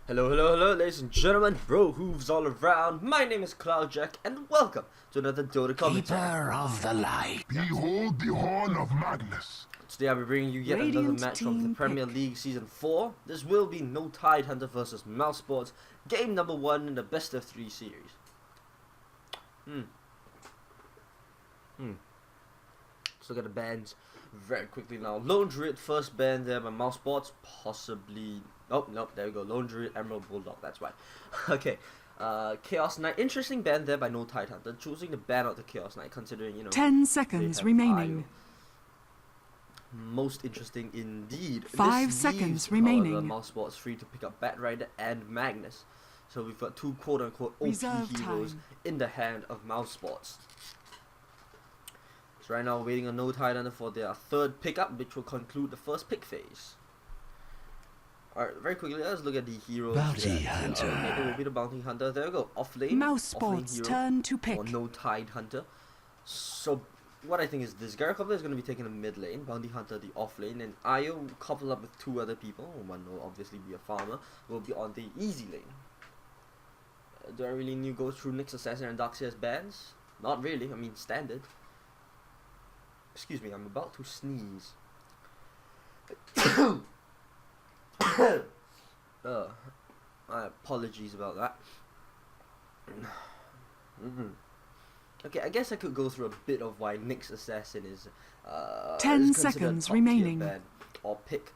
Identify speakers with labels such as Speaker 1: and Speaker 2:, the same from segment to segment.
Speaker 1: Hello, ladies and gentlemen, bro hooves all around. My name is Cloudjack, and welcome to another Dota commentary.
Speaker 2: Keeper of the light.
Speaker 3: Behold the horn of Magnus.
Speaker 1: Today I'll be bringing you yet another match from the Premier League Season 4. This will be no Tidehunter versus mousesports, game number 1 in the best of 3 series. Let's look at the bans very quickly now. Lone Druid, first ban there by mousesports, possibly... Oh, no, there we go. Lone Druid, Emerald Bulldog, that's right. Okay, Chaos Knight, interesting ban there by no Tidehunter, choosing to ban out the Chaos Knight, considering, you know...
Speaker 4: 10 seconds remaining.
Speaker 1: Most interesting indeed.
Speaker 4: 5 seconds remaining.
Speaker 1: Mousesports free to pick up Bat Rider and Magnus. So we've got two quote-unquote OP heroes in the hand of mousesports. So right now we're waiting on no Tidehunter for their third pickup, which will conclude the first pick phase. Alright, very quickly, let's look at the heroes.
Speaker 2: Bounty Hunter.
Speaker 1: It will be the Bounty Hunter. There we go. Offlane.
Speaker 4: Mousesports turn to pick.
Speaker 1: Or no Tidehunter. So what I think is this Gyrocoppler is going to be taking the mid lane, Bounty Hunter the off lane, and Io coupled up with two other people, one will obviously be a farmer, will be on the easy lane. Do I really need to go through Nyx Assassin and Darkseer's bans? Not really, I mean standard. Excuse me, I'm about to sneeze. My apologies about that. Okay, I guess I could go through a bit of why Nyx Assassin is
Speaker 4: 10
Speaker 1: is
Speaker 4: seconds remaining.
Speaker 1: Ban or pick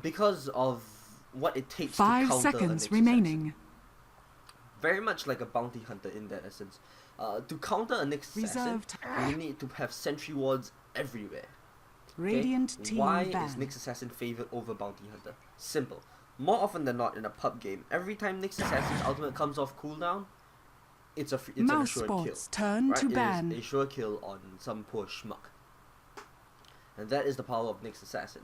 Speaker 1: because of what it takes
Speaker 4: 5
Speaker 1: to counter
Speaker 4: seconds
Speaker 1: a Nyx
Speaker 4: remaining.
Speaker 1: Assassin. Very much like a bounty hunter in that essence. To counter a Nyx Assassin, you need to have sentry wards everywhere.
Speaker 4: Radiant team
Speaker 1: Why
Speaker 4: ban.
Speaker 1: is Nyx Assassin favored over bounty hunter? Simple. More often than not in a pub game, every time Nyx Assassin's ultimate comes off cooldown, it's an assured kill.
Speaker 4: Turn
Speaker 1: right?
Speaker 4: to ban.
Speaker 1: It is a sure kill on some poor schmuck. And that is the power of Nyx Assassin,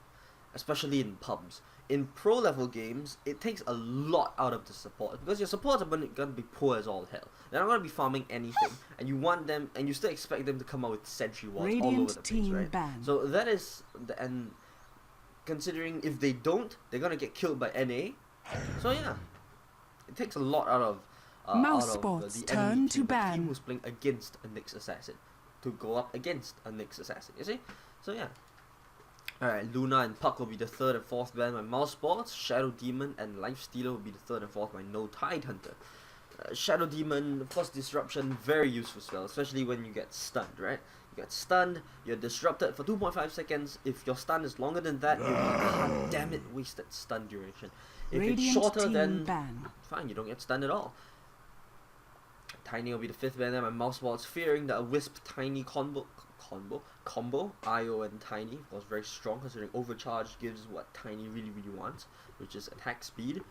Speaker 1: especially in pubs. In pro level games, it takes a lot out of the support because your supports are going to be poor as all hell. They're not going to be farming anything, and you want them, and you still expect them to come out with sentry walls all over the place, right?
Speaker 4: Ban.
Speaker 1: So that is and considering if they don't, they're going to get killed by NA. So yeah, it takes a lot out of
Speaker 4: mousesports turn to ban.
Speaker 1: The team who's playing against a Nyx Assassin to go up against a Nyx Assassin. You see? So yeah. Alright, Luna and Puck will be the third and fourth ban by mousesports. Shadow Demon and Lifestealer will be the third and fourth by no Tidehunter. Shadow Demon, of course, disruption, very useful spell, especially when you get stunned, right? You get stunned, you're disrupted for 2.5 seconds. If your stun is longer than that, you'll be, god damn it, wasted stun duration. If
Speaker 4: Radiant
Speaker 1: it's shorter, then
Speaker 4: ban.
Speaker 1: fine, you don't get stunned at all. Tiny will be the fifth ban there by mousesports, fearing that a Wisp Tiny combo, Io and Tiny, of course very strong considering overcharge gives what Tiny really wants, which is attack speed.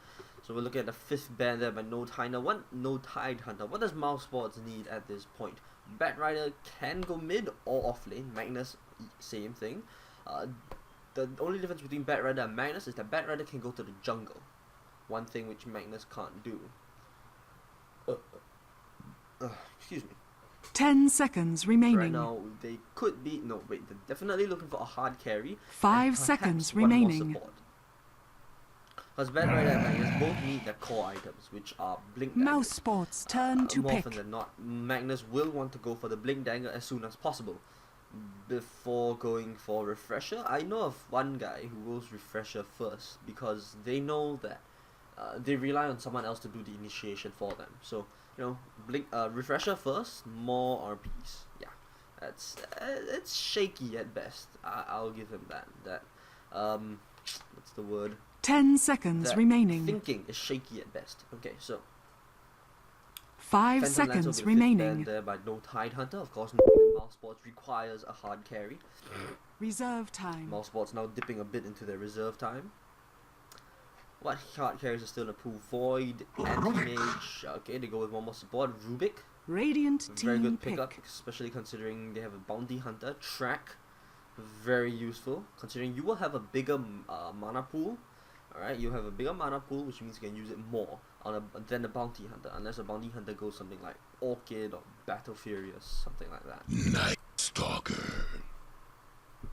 Speaker 1: So we're looking at the fifth ban there by no Tidehunter. What does mousesports need at this point? Bat Rider can go mid or off lane. Magnus, same thing. The only difference between Bat Rider and Magnus is that Bat Rider can go to the jungle. One thing which Magnus can't do. Excuse me.
Speaker 4: 10 seconds remaining.
Speaker 1: Right now, they could be... No, wait. They're definitely looking for a hard carry.
Speaker 4: 5 seconds remaining.
Speaker 1: Because Bat Rider and Magnus both need their core items, which are Blink Dagger.
Speaker 4: Mousesports turn to
Speaker 1: more
Speaker 4: pick.
Speaker 1: often than not, Magnus will want to go for the Blink Dagger as soon as possible. Before going for Refresher, I know of one guy who goes Refresher first, because they know that they rely on someone else to do the initiation for them. So, you know, Blink Refresher first, more RPs. Yeah, that's it's shaky at best. I'll give him that. What's the word?
Speaker 4: 10 seconds
Speaker 1: that
Speaker 4: remaining.
Speaker 1: Thinking is shaky at best. Okay, so
Speaker 4: 5
Speaker 1: Phantom
Speaker 4: seconds
Speaker 1: Lancer
Speaker 4: remaining.
Speaker 1: there by no Tidehunter. Of course, mousesports requires a hard carry.
Speaker 4: Reserve time.
Speaker 1: Mousesports now dipping a bit into their reserve time. What hard carries are still in the pool? Void, Anti-Mage. Okay, they go with one more support. Rubik.
Speaker 4: Radiant
Speaker 1: Very
Speaker 4: team
Speaker 1: good pickup,
Speaker 4: pick.
Speaker 1: especially considering they have a Bounty Hunter. Track. Very useful, considering you will have a bigger mana pool. Alright, you have a bigger mana pool, which means you can use it more than a Bounty Hunter. Unless a Bounty Hunter goes something like Orchid or Battle Furious, something like that.
Speaker 2: Night Stalker.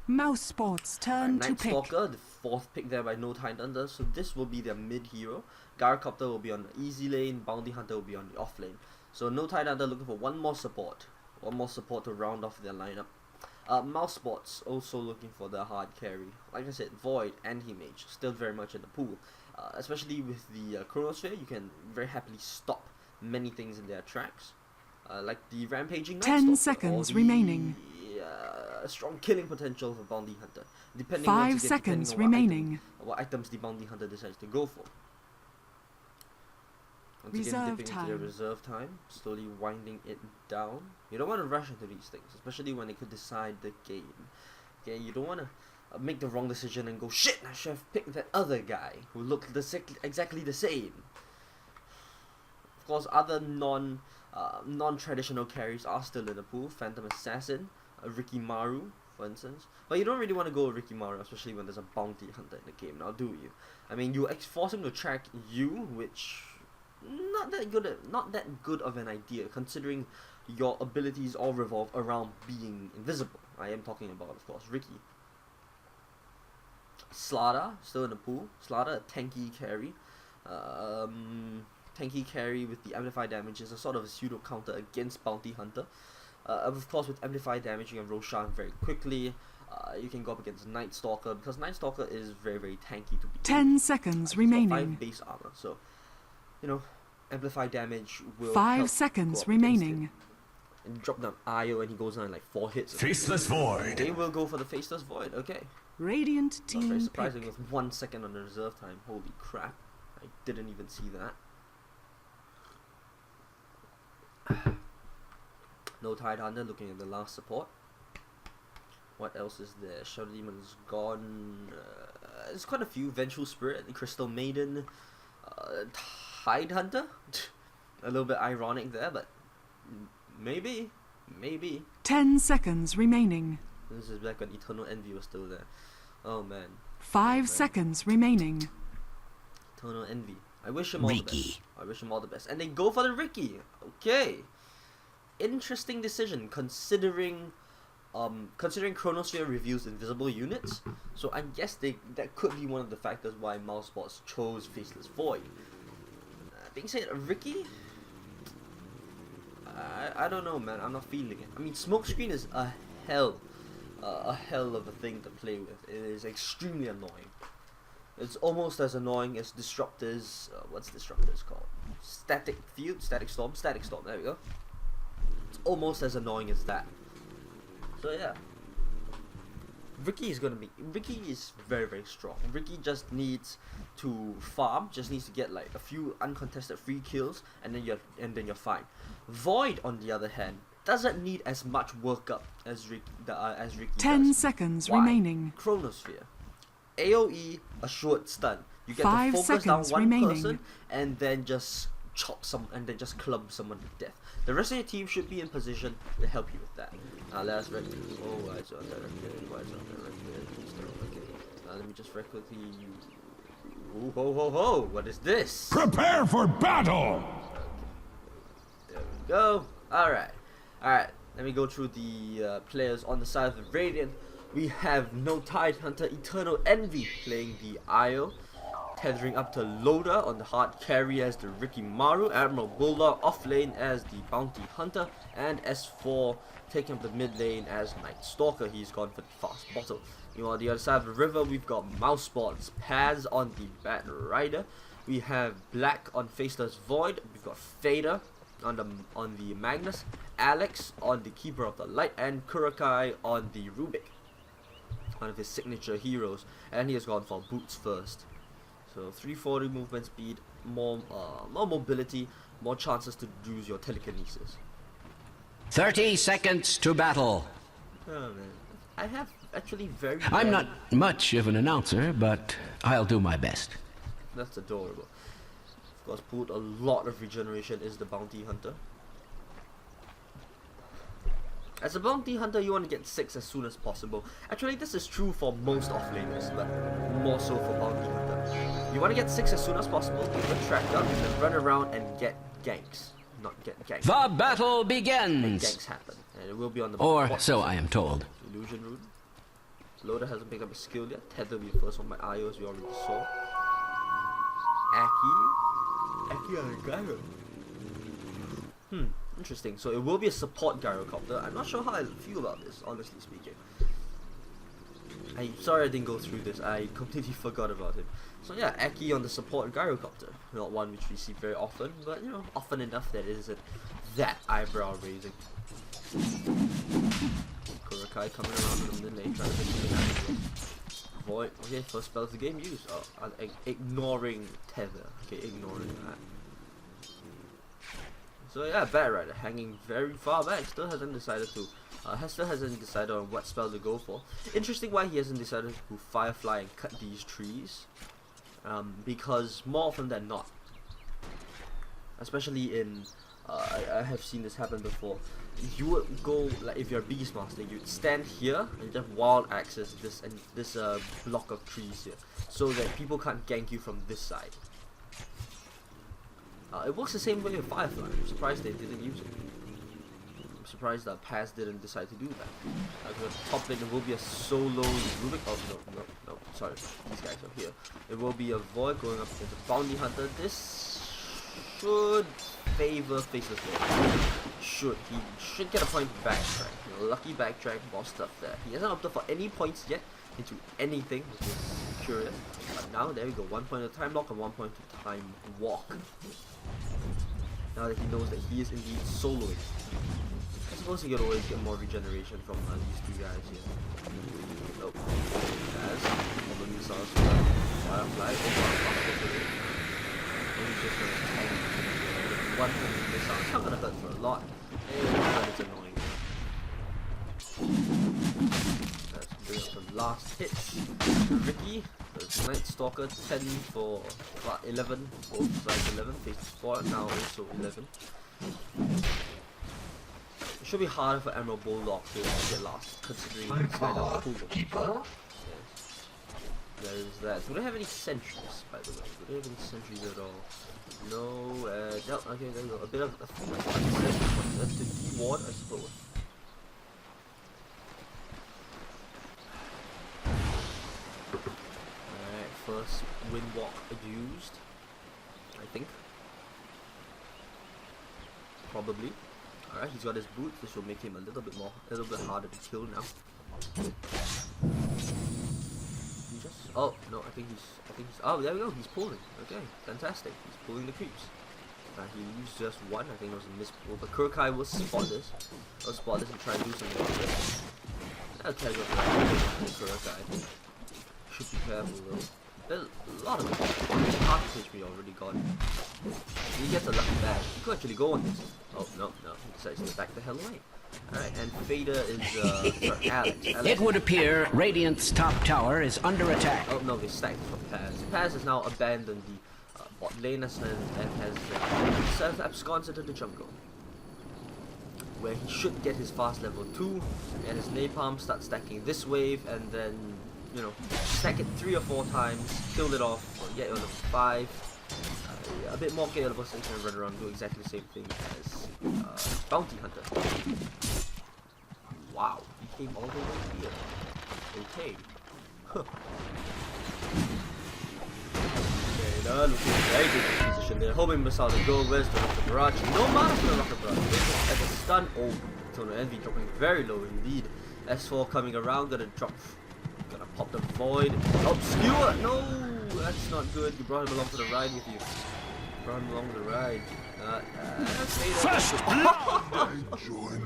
Speaker 4: Mousesports turn to
Speaker 1: Night
Speaker 4: pick.
Speaker 1: Stalker, the 4th pick there by No Tidehunter. So this will be their mid hero. Gyrocopter will be on the easy lane. Bounty Hunter will be on the off lane. So No Tidehunter looking for one more support. One more support to round off their lineup. Mousesports also looking for the hard carry. Like I said, Void and He-Mage still very much in the pool. Especially with the Chronosphere, you can very happily stop many things in their tracks. Like the Rampaging Night
Speaker 4: 10
Speaker 1: Stalker,
Speaker 4: seconds
Speaker 1: or the,
Speaker 4: remaining.
Speaker 1: strong killing potential of a Bounty Hunter. Depending
Speaker 4: 5
Speaker 1: once again,
Speaker 4: seconds
Speaker 1: depending on
Speaker 4: remaining.
Speaker 1: what items the Bounty Hunter decides to go for. Once
Speaker 4: Reserve
Speaker 1: again, dipping into their
Speaker 4: time.
Speaker 1: reserve time, slowly winding it down. You don't want to rush into these things, especially when it could decide the game. Okay, you don't want to make the wrong decision and go, shit, I should have picked that other guy who looked exactly the same. Of course, other non-traditional carries are still in the pool. Phantom Assassin, Ricky Maru, for instance. But you don't really want to go with Ricky Maru, especially when there's a Bounty Hunter in the game, now do you? I mean, you force him to track you, which not that good of an idea, considering your abilities all revolve around being invisible. I am talking about, of course, Ricky. Slada, still in the pool. Slada, a tanky carry. Tanky carry with the amplified damage is a sort of a pseudo counter against Bounty Hunter. Of course, with amplified damage, you can Roshan very quickly. You can go up against Night Stalker, because Night Stalker is very, very tanky to be.
Speaker 4: 10 seconds
Speaker 1: He's got
Speaker 4: remaining.
Speaker 1: 5 base armor, so you know, amplified damage will
Speaker 4: 5
Speaker 1: help
Speaker 4: seconds
Speaker 1: go up
Speaker 4: remaining.
Speaker 1: against it. And drop down IO and he goes down in like 4 hits.
Speaker 2: Faceless Void.
Speaker 1: They will go for the Faceless Void, okay.
Speaker 4: Radiant
Speaker 1: Not very
Speaker 4: team
Speaker 1: surprising
Speaker 4: pick.
Speaker 1: with 1 second on the reserve time. Holy crap. I didn't even see that. No Tidehunter looking at the last support. What else is there? Shadow Demon's gone. There's quite a few. Vengeful Spirit, Crystal Maiden, Tidehunter. A little bit ironic there, but maybe.
Speaker 4: 10 seconds remaining.
Speaker 1: This is back when Eternal Envy was still there. Oh man.
Speaker 4: 5 seconds remaining.
Speaker 1: Eternal Envy. I wish him all the
Speaker 2: Ricky.
Speaker 1: best. I wish him all the best. And they go for the Ricky. Okay. Interesting decision considering Chronosphere reviews invisible units. So I guess that could be one of the factors why mousesports chose Faceless Void. Being said, Ricky, I don't know, man. I'm not feeling it. I mean, Smokescreen is a hell of a thing to play with. It is extremely annoying. It's almost as annoying as Disruptor's, what's Disruptor's called? Static Storm, there we go. It's almost as annoying as that. So yeah. Ricky is very, very strong. Ricky just needs to farm, just needs to get like a few uncontested free kills, and then you're fine. Void, on the other hand, doesn't need as much workup as Ricky
Speaker 4: 10
Speaker 1: does.
Speaker 4: seconds
Speaker 1: Why?
Speaker 4: remaining.
Speaker 1: Chronosphere. AoE, a short stun. You get
Speaker 4: 5
Speaker 1: to focus down
Speaker 4: seconds
Speaker 1: one
Speaker 4: remaining.
Speaker 1: person and then just just club someone to death. The rest of your team should be in position to help you with that. Let us record. Oh, why is it undirected? Why is it undirected? Please don't. Okay. Let me just record the. Ooh, ho ho ho! What is this?
Speaker 3: Prepare for battle!
Speaker 1: There we go. Alright. Let me go through the players on the side of the Radiant. We have No Tidehunter, Eternal Envy playing the IO. Tethering up to Loda on the hard carry as the Ricky Maru. Admiral Bulldog off lane as the Bounty Hunter. And S4 taking up the mid lane as Night Stalker. He's gone for the fast bottle. You know, on the other side of the river, we've got mousesports. Paz on the Bat Rider. We have Black on Faceless Void. We've got Fader on the Magnus. Alex on the Keeper of the Light. And Kurakai on the Rubik, one of his signature heroes. And he has gone for Boots first. So 340 movement speed, more mobility, more chances to use your telekinesis.
Speaker 2: 30 seconds to battle.
Speaker 1: Oh man, I have actually
Speaker 2: I'm not much of an announcer, but I'll do my best.
Speaker 1: That's adorable. Of course, pulled a lot of regeneration is the Bounty Hunter. As a Bounty Hunter, you want to get 6 as soon as possible. Actually, this is true for most offlaners, but more so for Bounty Hunter. You want to get 6 as soon as possible, get the track up, and then run around and get ganks. Not get ganks.
Speaker 2: The battle
Speaker 1: Make
Speaker 2: begins.
Speaker 1: ganks happen. And it will be on the
Speaker 2: Or
Speaker 1: bottom.
Speaker 2: so I am told.
Speaker 1: Illusion Rune. Loader hasn't picked up a skill yet. Tether will be first on my IO as we already saw. Aki on a gyro. Interesting. So it will be a support gyrocopter. I'm not sure how I feel about this, honestly speaking. I'm sorry I didn't go through this. I completely forgot about him. So yeah, Aki on the support gyrocopter. Not one which we see very often, but you know, often enough that it isn't that eyebrow raising. Kurokai coming around in the mid lane trying to make something. Void. Okay, first spell of the game used. Oh, ignoring Tether. Okay, ignoring that. So yeah, Bat Rider hanging very far back. Still hasn't decided to. Still hasn't decided on what spell to go for. Interesting why he hasn't decided to Firefly and cut these trees. Because more often than not, especially in, I have seen this happen before. You would go, like if you're a Beastmaster, you'd stand here and just wild access this and this block of trees here, so that people can't gank you from this side. It works the same way with Firefly. I'm surprised they didn't use it. I'm surprised that Paz didn't decide to do that. The top lane, it will be a solo Rubik. Oh no, sorry, these guys are here. It will be a Void going up against a Bounty Hunter. This should favor Faceless Lord. He should get a point to backtrack. Lucky backtrack, boss stuff there. He hasn't opted for any points yet into anything, which is curious. But now there we go, 1 point to time lock and 1 point to time walk. Now that he knows that he is indeed soloing. I suppose he could always get more regeneration from these two guys here. Nope. As all the missiles Firefly over. And he's just gonna tank one missile. It's not gonna hurt for a lot. But it's annoying. Let's bring up the last hits. Ricky, the Night Stalker, 10 for 11, both sides 11, face 4, now also 11. It should be harder for Emerald Bulldog to get lost, considering it's kind of cool. Yes. There is that. Do they have any sentries, by the way? Do they have any sentries at all? No, no, okay, there you go. A bit of a ward, I suppose. Alright, first Windwalk used, I think. Probably. Alright, he's got his boot. This will make him a little bit harder to kill now. Oh no, I think he's. Oh, there we go. He's pulling. Okay, fantastic. He's pulling the creeps. He used just one. I think it was a mispull, but Kurokai will spot this. He'll spot this and try and do something about it. That'll tell you what Kurokai. Should be careful though. There's a lot of it. Half his HP already gone. He gets a lucky bag. He could actually go on this. Oh no, he decides to back the hell away. Alright, and Fader is for Alex.
Speaker 2: It would appear Radiant's top tower is under attack.
Speaker 1: Oh no, they stacked for Paz. Paz has now abandoned the bot lane and has absconded into the jungle, where he should get his fast level 2 and his napalm, start stacking this wave, and then, you know, stack it 3 or 4 times, kill it off, get level 5. A bit more scalable so he can run around and do exactly the same thing as Bounty Hunter. Wow, he came all the way here. Okay. Huh. Okay, looking very good in this position there. Homing missile to go. Where's the rocket barrage? No mana for the rocket barrage. As a stun. Oh, Tono Envy dropping very low indeed. S4 coming around, gonna pop the void. Oh, skewer! No, that's not good. You brought him along for the ride with you. Brought him along for the ride.
Speaker 3: First blood! Join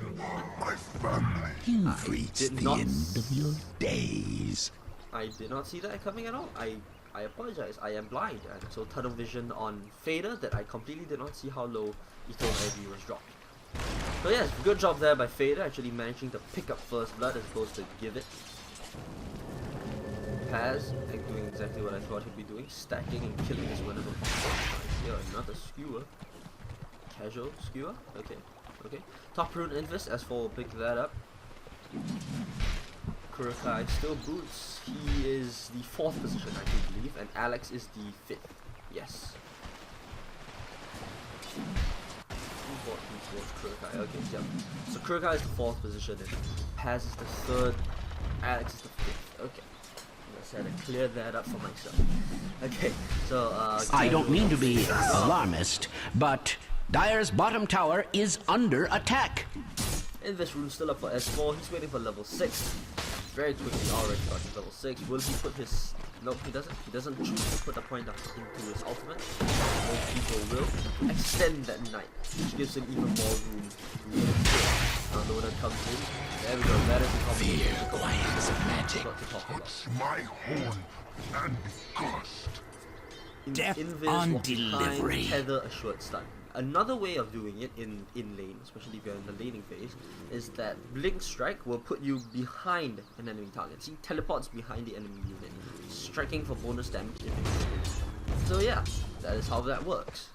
Speaker 3: my family.
Speaker 2: You've reached the end of your days.
Speaker 1: I did not see that coming at all. I apologize. I am blind, and so tunnel vision on Fader that I completely did not see how low Eternal Envy was dropped. So yes, good job there by Fader, actually managing to pick up first blood as opposed to give it. Paz, doing exactly what I thought he'd be doing, stacking and killing his whenever possible. Yeah, another skewer. Casual skewer? Okay. Top rune Invis, S4 will pick that up. Kurokai still boots. He is the 4th position, I do believe, and Alex is the 5th. Yes. Kurokai. Okay, yeah. So Kurokai is the 4th position, and Paz is the 3rd, Alex is the 5th. Okay. Let's have to clear that up for myself. Okay, so
Speaker 2: I don't mean to be alarmist, but Dire's bottom tower is under attack.
Speaker 1: Invis Rune still up for S4. He's waiting for level 6. Very quickly already got to level 6. Will he put his... No, he doesn't. He doesn't choose to put a pointer into his ultimate. Most people will. Extend that knight, which gives him even more room to now Loda comes in. There we go. That is the combination.
Speaker 3: Fear quiets magic. Touch my horn and be crushed.
Speaker 2: Death
Speaker 1: Invis
Speaker 2: on
Speaker 1: walk behind,
Speaker 2: delivery.
Speaker 1: tether a short stun. Another way of doing it in lane, especially if you're in the laning phase, is that Blink Strike will put you behind an enemy target. See, teleports behind the enemy unit, striking for bonus damage if it's. So yeah, that is how that works.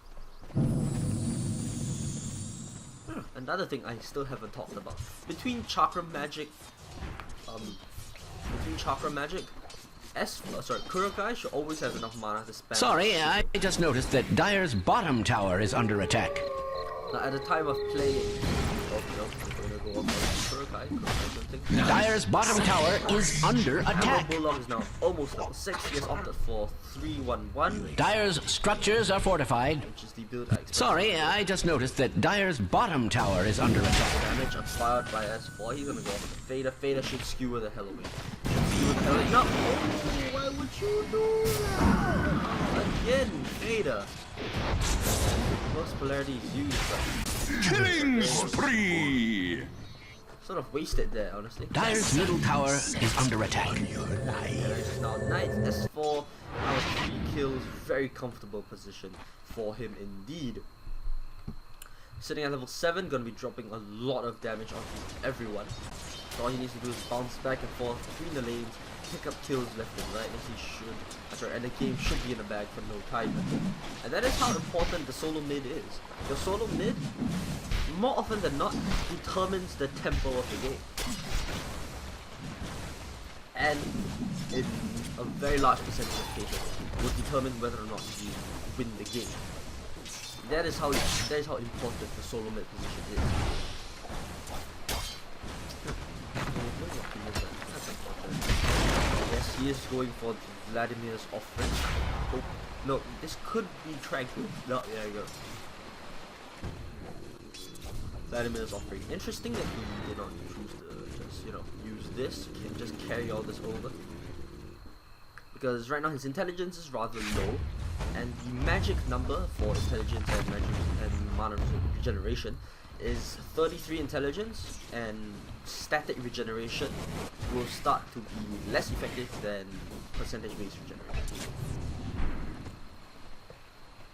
Speaker 1: Another thing I still haven't talked about. Between Chakra Magic, Kurokai should always have enough mana to spam.
Speaker 2: Sorry, I just noticed that Dire's bottom tower is under attack.
Speaker 1: Now, at the time of playing, I'm gonna go up on Kurokai,
Speaker 2: Dire's bottom tower is under attack.
Speaker 1: Bulldog is now almost level 6. He has opted for 3-1-1,
Speaker 2: Dire's structures are fortified.
Speaker 1: which is the build I expect.
Speaker 2: Sorry, I just noticed that Dire's bottom tower is under attack.
Speaker 1: Damage acquired by S4. He's gonna go for the Fader. Fader should skewer the hell away. Skewer the hell away. No! Oh, why would you do that? Again, Fader. Most polarity is used, but
Speaker 3: Killing spree!
Speaker 1: sort of wasted there, honestly.
Speaker 2: Dire's middle tower is under attack.
Speaker 1: There's now Knight S4. Now 3 kills. Very comfortable position for him indeed. Sitting at level 7, gonna be dropping a lot of damage onto everyone. So all he needs to do is bounce back and forth between the lanes, pick up kills left and right as he should. That's right, and the game should be in the bag for no time. And that is how important the solo mid is. Your solo mid, more often than not, determines the tempo of the game. And in a very large percentage of cases, will determine whether or not you win the game. That is how important the solo mid position is. Yes, he is going for Vladimir's offering. Oh, no, this could be Tranquil. No, there you go. Vladimir's offering. Interesting that he did not choose to just, use this. He can just carry all this over. Because right now his intelligence is rather low, and the magic number for intelligence and magic and mana regeneration is 33 intelligence, and static regeneration will start to be less effective than percentage-based regeneration.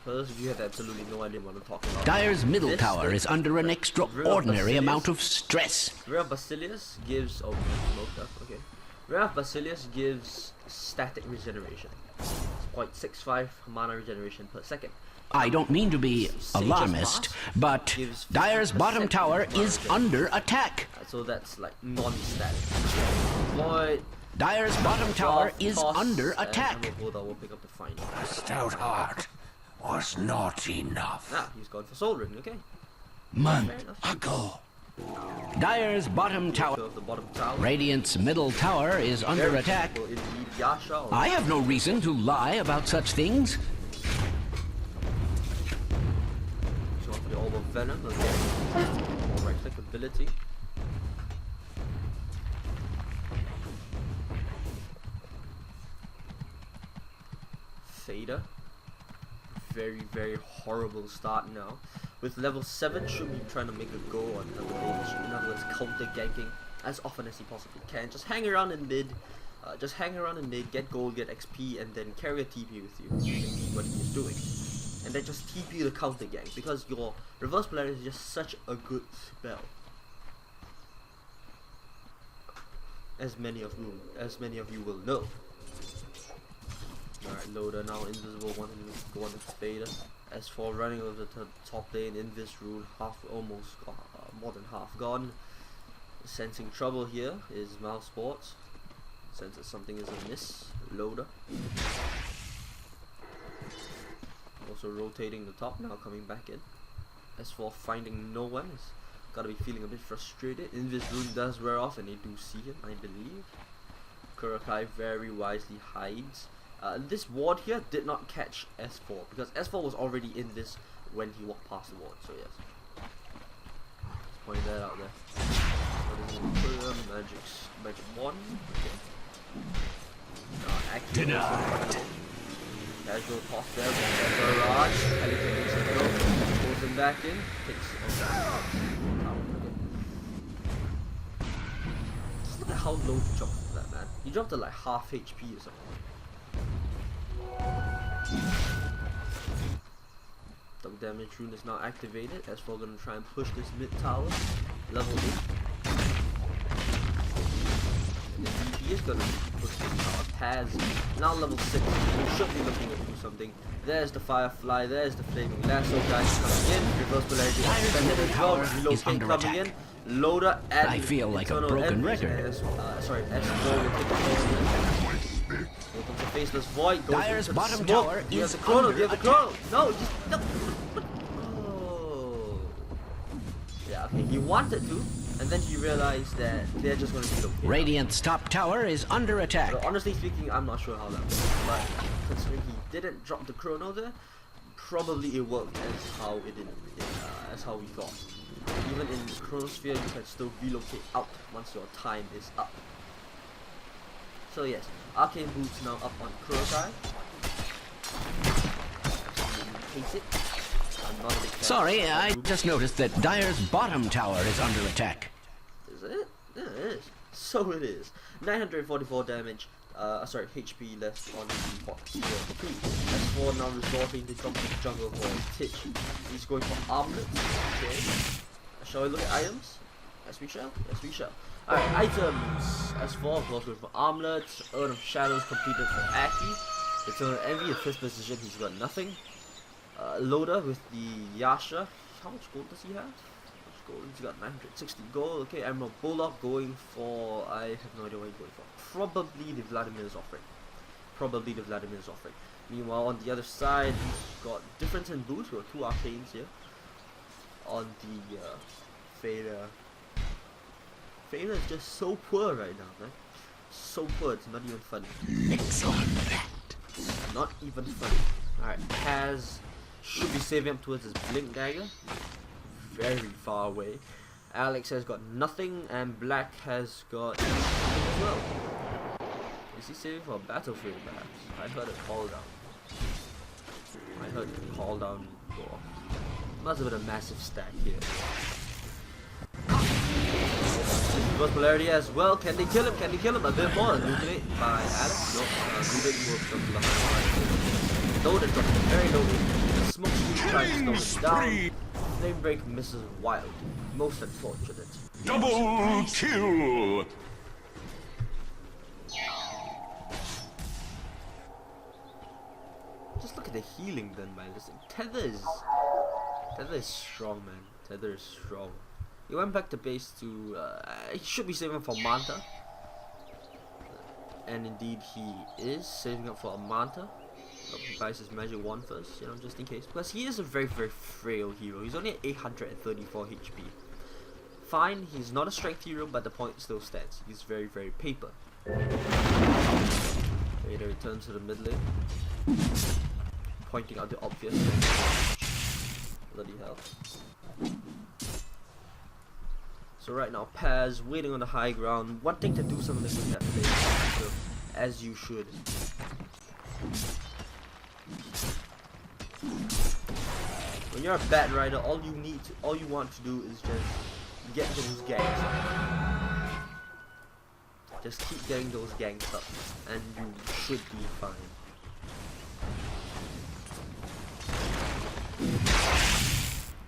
Speaker 1: For those of you who have absolutely no idea what I'm talking about,
Speaker 2: Dire's middle tower is under an extraordinary amount of stress.
Speaker 1: Rare Basilius gives... Oh, okay. Rare Basilius gives static regeneration. It's 0.65 mana regeneration per second.
Speaker 2: I don't mean to be alarmist, but Dire's bottom tower is under attack.
Speaker 1: So that's like non-static. Void.
Speaker 2: Dire's bottom tower is under attack.
Speaker 1: We'll pick up the final.
Speaker 3: A stout heart was not enough.
Speaker 1: Ah, he's gone for Soul Ring, okay.
Speaker 3: Month
Speaker 1: Fair enough.
Speaker 3: ago.
Speaker 2: Dire's bottom tower.
Speaker 1: So the bottom tower.
Speaker 2: Radiant's middle tower is under
Speaker 1: Very
Speaker 2: attack.
Speaker 1: simple indeed. Yasha or
Speaker 2: I have no reason to lie about such things.
Speaker 1: so for the Orb of Venom, okay. More right click ability. Fader. Very, very horrible start now. With level 7, should be trying to make a go on the lanes. In other words, counter ganking as often as he possibly can. Just hang around in mid. Get gold, get XP, and then carry a TP with you. Indeed what he is doing. And then just TP the counter gank, because your reverse polarity is just such a good spell. As many of you will know. Alright, Loader now invisible, wanting to go on the Fader. S4 running over to the top lane in this rune, more than half gone. Sensing trouble here is mousesports. Senses something is amiss. Loader. Also rotating the top, now coming back in. S4 finding no one. He's gotta be feeling a bit frustrated. Invis rune does wear off and they do see him, I believe. Kurokai very wisely hides. This ward here did not catch S4 because S4 was already in this when he walked past the ward. So yes, let's point that out there. Magic 1. Okay.
Speaker 2: Denied.
Speaker 1: Casual toss there with the barrage. Pulls him back in. Takes Just look at how low he dropped that, man. He dropped to like half HP or something. Double damage rune is now activated. As we're gonna try and push this mid tower. Level 8. And then he is gonna push this tower. Paz now level 6. We should be looking to do something. There's the Firefly, there's the Flaming Lasso guys coming in. Reverse polarity extended as well. Relocate coming in. Loader and
Speaker 2: I feel like a broken record.
Speaker 1: Sorry, S4 will take the here comes the Faceless Void. Goes
Speaker 2: Dire's
Speaker 1: into
Speaker 2: bottom
Speaker 1: smoke.
Speaker 2: tower
Speaker 1: You have
Speaker 2: is
Speaker 1: the chrono.
Speaker 2: under
Speaker 1: You have the chrono. No, just no. Oh. Yeah, okay. He wanted to, and then he realized that they're just going to be okay.
Speaker 2: Radiant's top tower is under attack.
Speaker 1: So honestly speaking, I'm not sure how that works, but considering he didn't drop the chrono there, probably it worked as how it did, as how we thought. Even in Chronosphere, you can still relocate out once your time is up. So yes, Arcane Boots now up on Kurokai. Absolutely hates it. I'm not a big fan.
Speaker 2: Sorry, I just noticed that Dire's bottom tower is under attack.
Speaker 1: Is it? Yeah, it is. So it is. 944 damage. Sorry, HP left on the box. S4 now resorting to jump to the jungle for Titch. He's going for armlet. Okay. Shall we look at items? Yes, we shall. Yes, we shall. Alright, items. S4, of course, going for armlet. Urn of Shadows completed for Aki. Return of Envy in 5th position, he's got nothing. Loader with the Yasha. How much gold does he have? He's got 960 gold. Okay, Emerald Bullock going for, I have no idea what he's going for. Probably the Vladimir's offering. Probably the Vladimir's offering. Meanwhile, on the other side, he's got difference in boots. We've got 2 arcanes here. On the Fader. Fader is just so poor right now, man. So poor, it's not even funny. Not even funny. Alright, Kaz should be saving up towards his Blink Dagger. Very far away. Alex has got nothing, and Black has got nothing as well. Is he saving for a battlefield, perhaps? I heard a call down. I heard a call down go off. Must have been a massive stack here. Reverse polarity as well. Can they kill him? Can they kill him? A bit more. Illuminate by Alex. Nope. Ruben will jump to the high. Loaded dropped very low. The smoke screen tries to slow him down. Flame break misses wild. Most unfortunate.
Speaker 3: Double kill!
Speaker 1: Just look at the healing done by this. Tether is strong, man. Tether is strong. He went back to base to. He should be saving for Manta. And indeed, he is saving up for a Manta. He buys his magic wand first, you know, just in case. Plus, he is a very, very frail hero. He's only at 834 HP. Fine, he's not a strength hero, but the point still stands. He's very, very paper. Vader returns to the mid lane, pointing out the obvious. Bloody hell. So right now, Paz waiting on the high ground, wanting to do something with that play, so, as you should. When you're a Bat Rider, all you want to do is just get those gangs up. Just keep getting those gangs up, and you should be fine.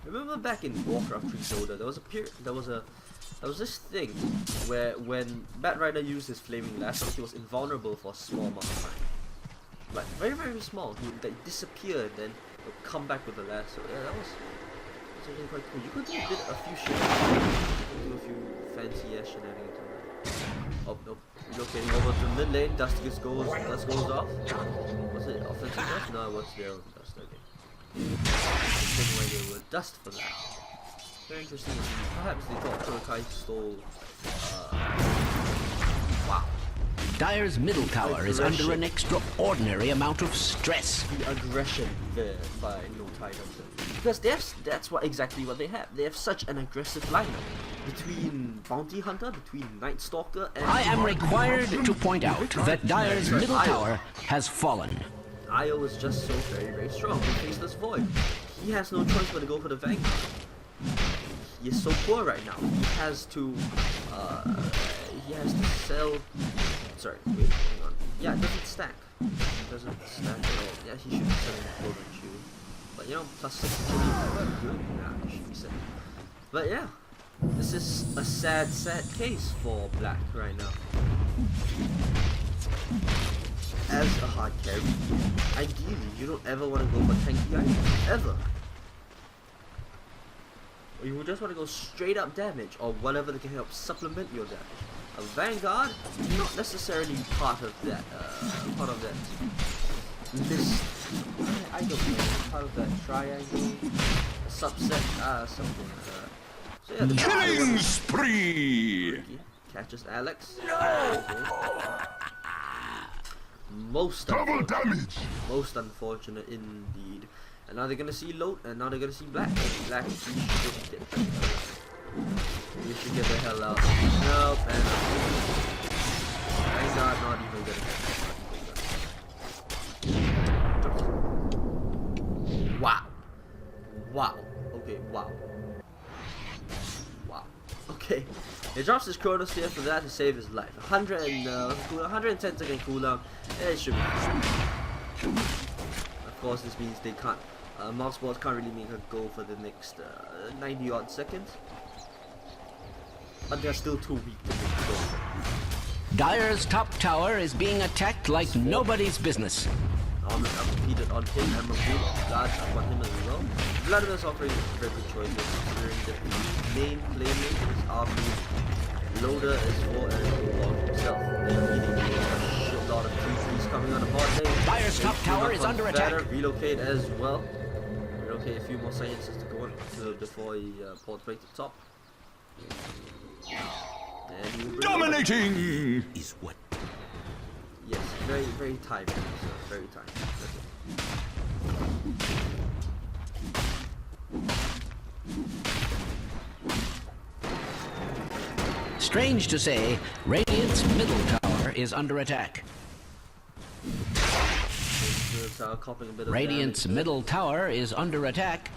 Speaker 1: Remember back in Warcraft 3 Dota, there was this thing where when Bat Rider used his Flaming Lasso, he was invulnerable for a small amount of time. Like very, very small. He would like disappear and then he'll come back with the lasso. Yeah, that was actually quite cool. You could do a few shit. Do a few fancy ass shenanigans on that. Oh nope. Relocating over to mid lane, Dust goes off. Was it offensive dust? No, it was their own dust, okay. Taking away they were dust for that. Very interesting. Perhaps they thought Kurokai stole wow.
Speaker 2: Dyer's middle tower is under an extraordinary amount of stress.
Speaker 1: The aggression there by no Tidehunter. Because that's exactly what they have. They have such an aggressive lineup. Between Bounty Hunter, between Night Stalker, and...
Speaker 2: I am required to point out that Dyer's middle tower has fallen.
Speaker 1: Io is just so very, very strong. He faceless void. He has no choice but to go for the Vanguard. He is so poor right now. He has to sell... Sorry, wait, hang on. Yeah, it doesn't stack. It doesn't stack at all. Yeah, he should be selling Golden Shoe. But you know, plus 6 agility, good. Nah, he should be selling. But yeah, this is a sad, sad case for Black right now. As a hard carry, ideally, you don't ever want to go for tanky items. Ever. Or you just want to go straight up damage, or whatever that can help supplement your damage. A Vanguard, not necessarily part of that list. I don't know, part of that triangle, a subset, something like that. So yeah, the
Speaker 3: Killing spree!
Speaker 1: Catches Alex. Most
Speaker 3: Double damage!
Speaker 1: Most unfortunate indeed. And now they're gonna see Load, and now they're gonna see Black. Black, you should get the hell out. You should get the hell out. Nope, and I'm not even gonna. Wow. Wow. Okay, wow. Wow. Okay. He drops his Chronosphere for that to save his life. 110 second cooldown. It should be fine. Of course, this means they can't. mousesports can't really make a go for the next 90 odd seconds. But they're still too weak to make a go.
Speaker 2: Dyer's top tower is being attacked like nobody's business.
Speaker 1: I'm repeated on him, I'm repeated guards up on him as well. Vladimir's offering very good choices considering that the main playmate is RP. Loader is for himself. They're needing a shitload of Q3s coming on the bot lane.
Speaker 2: Dyer's top tower is under attack.
Speaker 1: Relocate as well. Relocate a few more sciences to go on before he ports break the top.
Speaker 3: Dominating
Speaker 2: is what?
Speaker 1: Yes, very, very tight. Very tight.
Speaker 2: Strange to say, Radiant's middle tower is under attack. Radiant's middle tower is under attack.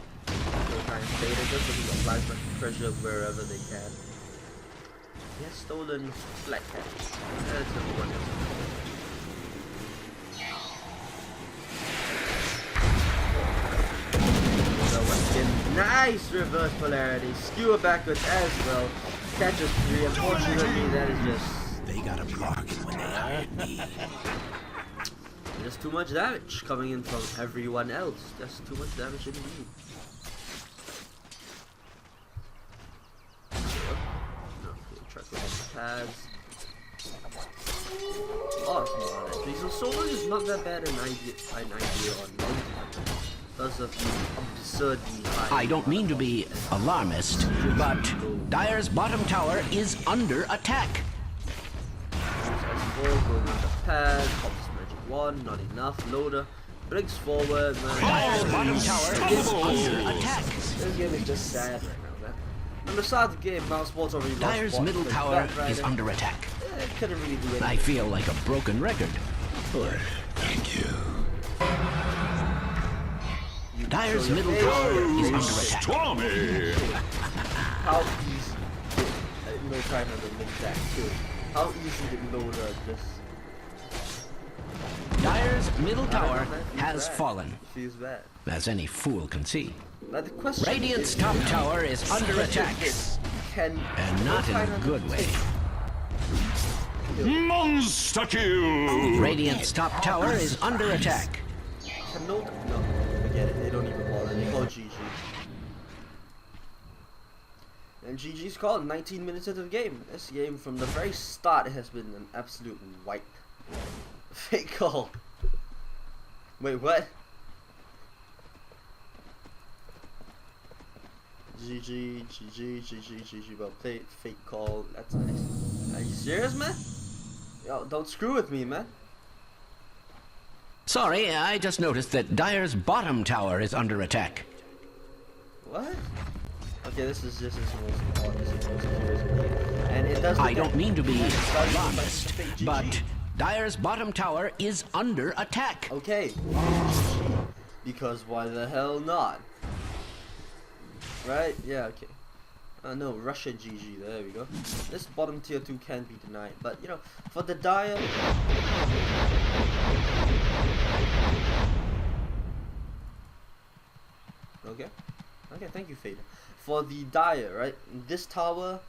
Speaker 1: Pressure wherever they can. He has stolen Black Cat. That's number one. Nice reverse polarity. Skewer backwards as well. Catches 3. Unfortunately, that is just...
Speaker 2: They got a bargain when they hired me.
Speaker 1: Just too much damage coming in from everyone else. Just too much damage indeed. Pads. Oh, come on, actually. So Solo is not that bad an idea on because of the absurdly high.
Speaker 2: I don't mean to be alarmist, but Dyer's bottom tower is under attack.
Speaker 1: S4 going on the pad, pops magic wand, not enough. Loader brings forward.
Speaker 2: Dyer's bottom tower is under attack.
Speaker 1: This game is just sad right now. On the start of the game, mousesports already lost.
Speaker 2: Dyer's middle tower is under attack.
Speaker 1: It couldn't really do anything.
Speaker 2: I feel like a broken record.
Speaker 3: Thank you.
Speaker 2: Dyer's middle tower is under attack.
Speaker 3: Stormy!
Speaker 1: How easy did no time on the mid-stack too? How easy did Loader just...
Speaker 2: Dyer's middle tower has fallen,
Speaker 1: Feels bad.
Speaker 2: as any fool can see.
Speaker 1: Now the question
Speaker 2: Radiant's
Speaker 1: is,
Speaker 2: top tower is under attack,
Speaker 1: and
Speaker 2: not in a good way.
Speaker 3: Monster kill!
Speaker 2: Radiant's top tower is under attack.
Speaker 1: Can no, forget it. They don't even bother. They call GG. And GG's called 19 minutes into the game. This game from the very start has been an absolute wipe. Fake call. Wait, what? GG, well played, fake call, that's nice. Are you serious, man? Yo, don't screw with me, man.
Speaker 2: Sorry, I just noticed that Dire's bottom tower is under attack.
Speaker 1: What? Okay, this is just as most and it does.
Speaker 2: I don't mean to be alarmist, but Dire's bottom tower is under attack.
Speaker 1: Okay. Because why the hell not? Right? Yeah, okay. No, Russia GG, there we go. This bottom tier 2 can't be denied, but you know, for the Dire... Okay. Okay, thank you, Fader. For the Dire, right? This tower,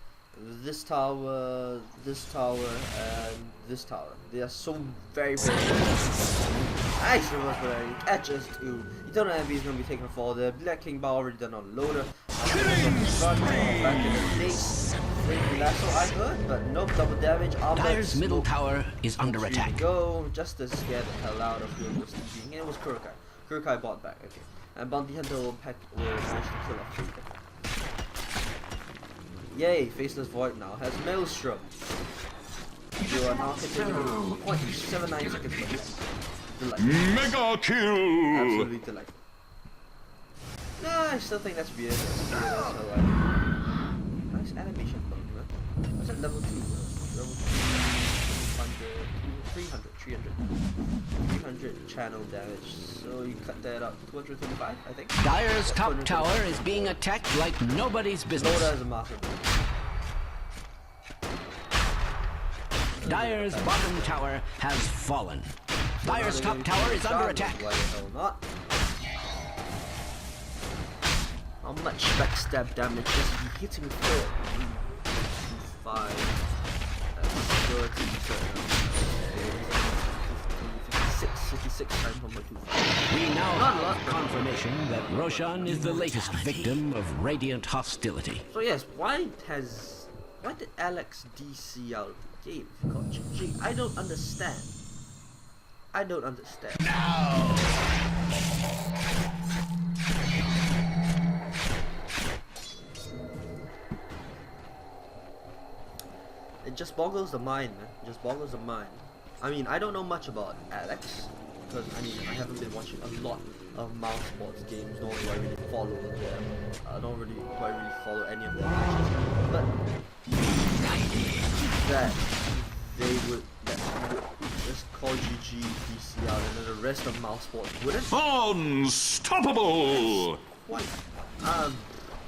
Speaker 1: this tower, this tower, and this tower. They are so very, very nice reverse, but I catches too. Eternal Envy is going to be taken for the Black King Bar already done on loader. Back in the face. Lasso I heard, but nope, double damage.
Speaker 2: Dire's middle tower is under attack.
Speaker 1: Go, just to scare the hell out of him. It was Kurokai. Kurokai bought back, okay. And Bounty Hunter will manage to kill off Fader. Yay, Faceless Void now has Maelstrom. You are now hitting 0.79 seconds left. Delightful.
Speaker 3: Mega kill!
Speaker 1: Absolutely delightful. No, I still think that's weird. That's nice animation bug, man. What's that level 2? Level 300 channel damage. So you cut that up 225, I think.
Speaker 2: Dire's top tower is being attacked like nobody's business.
Speaker 1: Loda is a master.
Speaker 2: Dire's bottom tower has fallen. Dire's top tower is under attack.
Speaker 1: Why the hell not? How much backstab damage is he hitting for? 5, 56 times 1.25.
Speaker 2: We now have confirmation that Roshan is the latest victim of radiant hostility.
Speaker 1: So yes, why did Alex DC out of the game? God, GG, I don't understand. I don't understand. It just boggles the mind, man. It just boggles the mind. I mean, I don't know much about Alex, because I mean, I haven't been watching a lot of mousesports games, nor do I really follow them. I don't really follow any of their matches. But that they would just call GG DC out, and then the rest of mousesports wouldn't.
Speaker 3: Unstoppable!
Speaker 1: Quite.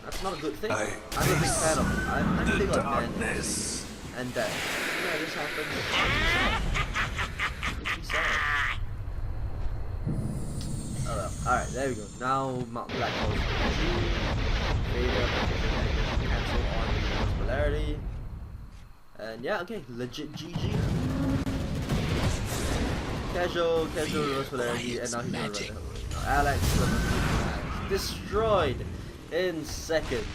Speaker 1: That's not a good thing. I'm a big fan of it. I'm big on madness. And that. Yeah, this happens. Alright, there we go. Now Black Hole. Cancel on the polarity. And yeah, okay, legit GG. Casual reverse polarity, and now he's gonna run the hell away. Now Alex destroyed in seconds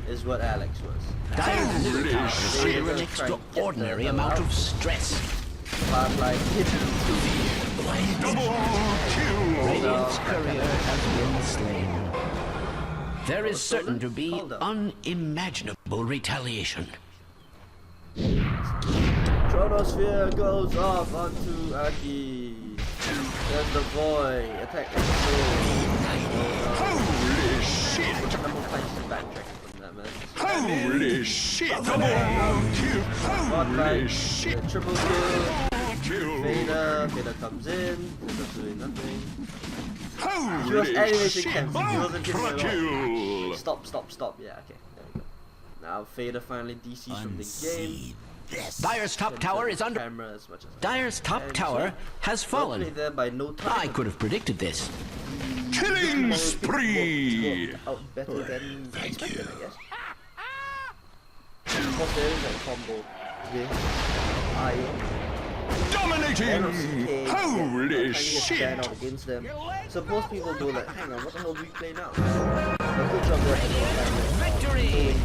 Speaker 1: is what Alex was.
Speaker 2: Dire's middle tower is under an extraordinary amount of stress.
Speaker 1: But like
Speaker 3: Double kill!
Speaker 2: Radiant's courier has been slain. There is certain to be unimaginable retaliation.
Speaker 1: Chronosphere goes off onto Aki. There's the void. Attack
Speaker 3: Holy shit! Holy shit! Double kill! Holy shit!
Speaker 1: Triple kill. Vader comes in. Vader's doing nothing. He was animation camp. He wasn't hitting at all. Stop. Yeah, okay. There we go. Now Vader finally DCs from the game.
Speaker 2: Dire's top tower is under. Dire's top tower has fallen. I could have predicted this.
Speaker 3: Killing spree!
Speaker 1: Better than expected, I guess. Of course, there is a combo with
Speaker 3: Dominating! Holy shit!
Speaker 1: Against them. So most people go like, hang on, what the hell do we play now? But good job there.
Speaker 2: Victory!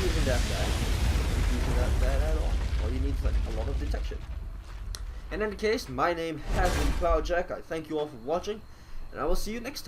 Speaker 1: Using that at all. All you need is like a lot of detection. In any case, my name has been Cloudjack. I thank you all for watching, and I will see you next time.